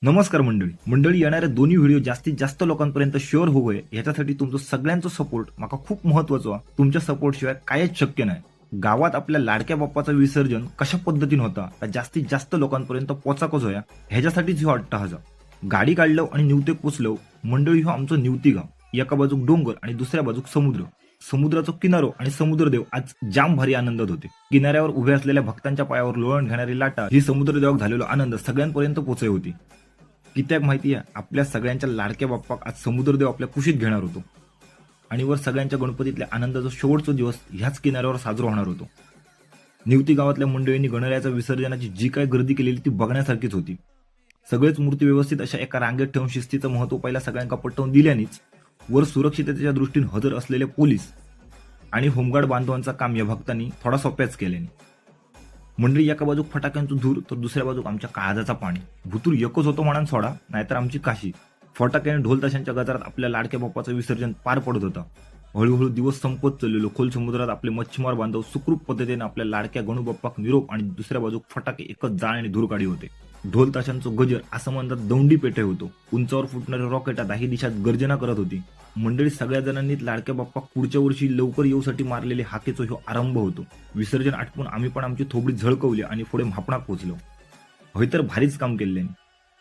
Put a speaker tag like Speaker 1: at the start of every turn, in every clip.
Speaker 1: नमस्कार मंडळी येणारे दोन्ही व्हिडिओ जास्तीत जास्त लोकांपर्यंत शेअर होऊये याच्यासाठी तुमचं सगळ्यांचं सपोर्ट माका खूप महत्वाचं आहे. तुमच्या सपोर्ट शिवाय कायच शक्य नाही. गावात आपल्या लाडक्या बाप्पाचं विसर्जन कशा पद्धतीने होता त्या जास्तीत जास्त लोकांपर्यंत पोचाकच होया ह्याच्यासाठीच ह्यो अट्टहास. गाडी काढलो आणि निवतेक पोचलो. मंडळी ह्यो आमचं निवती गाव. एका बाजूक डोंगर आणि दुसऱ्या बाजूक समुद्र. समुद्राचा किनारो आणि समुद्रदेव आज जाम भारी आनंदात होते. किनाऱ्यावर उभे असलेल्या भक्तांच्या पायावर लोळण घेणारी लाटा ही समुद्रदेवाक झालेला आनंद सगळ्यांपर्यंत पोहोचली होती. कित्याक माहिती आहे आपल्या सगळ्यांच्या लाडक्या बाप्पाक आज समुद्रदेव आपल्या कुशीत घेणार होतो आणि वर सगळ्यांच्या गणपतीतल्या आनंदाचा शेवटचा दिवस ह्याच किनाऱ्यावर साजरा होणार होतो. निवती गावातल्या मंडळींनी गणरायाच्या विसर्जनाची जी काय गर्दी केलेली ती बघण्यासारखीच होती. सगळेच मूर्ती व्यवस्थित अशा एका रांगेत ठेवून शिस्तीचं महत्व पहिला सगळ्यांका पटवून दिल्यानेच वर सुरक्षिततेच्या दृष्टीने हजर असलेले पोलीस आणि होमगार्ड बांधवांचं काम या भक्तांनी थोडा सोप्याच केल्याने. मंडळी एका बाजूक फटाक्यांचं धूर तर दुसऱ्या बाजूक आमच्या काळजाचा पाणी. भुतूर एकच होतो म्हणून सोडा नाहीतर आमची काशी. फटाके आणि ढोल ताशांच्या गजरात आपल्या लाडक्या बाप्पाचं विसर्जन पार पडत होतं. हळूहळू दिवस संपत चाललेलो. खोल समुद्रात आपले मच्छीमार बांधव सुखरूप पद्धतीने आपल्या लाडक्या गणू बाप्पाक निरोप आणि दुसऱ्या बाजूक फटाके एकच जाळ आणि धूर काढी होते. ढोल ताशांचं गजर आसमंतात दौंडी पेटे होतो. उंचावर फुटणारे रॉकेट दाही दिशात गर्जना करत होती. मंडळी सगळ्या जणांनी लाडक्या बाप्पा पुढच्या वर्षी लवकर येऊसाठी मारलेले हाकेचो ह्यो आरंभ होतो. विसर्जन आटपून आम्ही पण आमची थोबडी झळकवली आणि पुढे म्हापणाक पोहोचलो. होय तर भारीच काम केले.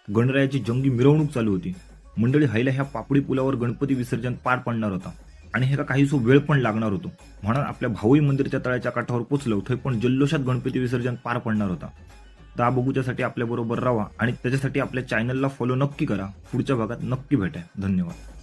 Speaker 1: गणरायाची जंगी मिरवणूक चालू होती. मंडळी हैला ह्या पापडी पुलावर गणपती विसर्जन पार पडणार होता आणि ह्याला काहीसो वेळ पण लागणार होतो. म्हणून आपल्या भाऊई मंदिरच्या तळ्याच्या काठावर पोचलो. थंय पण जल्लोषात गणपती विसर्जन पार पडणार होता. ता बघूच्यासाठी आपल्या बरोबर राहा आणि त्याच्यासाठी आपल्या चॅनलला फॉलो नक्की करा. पुढच्या भागात नक्की भेटा. धन्यवाद.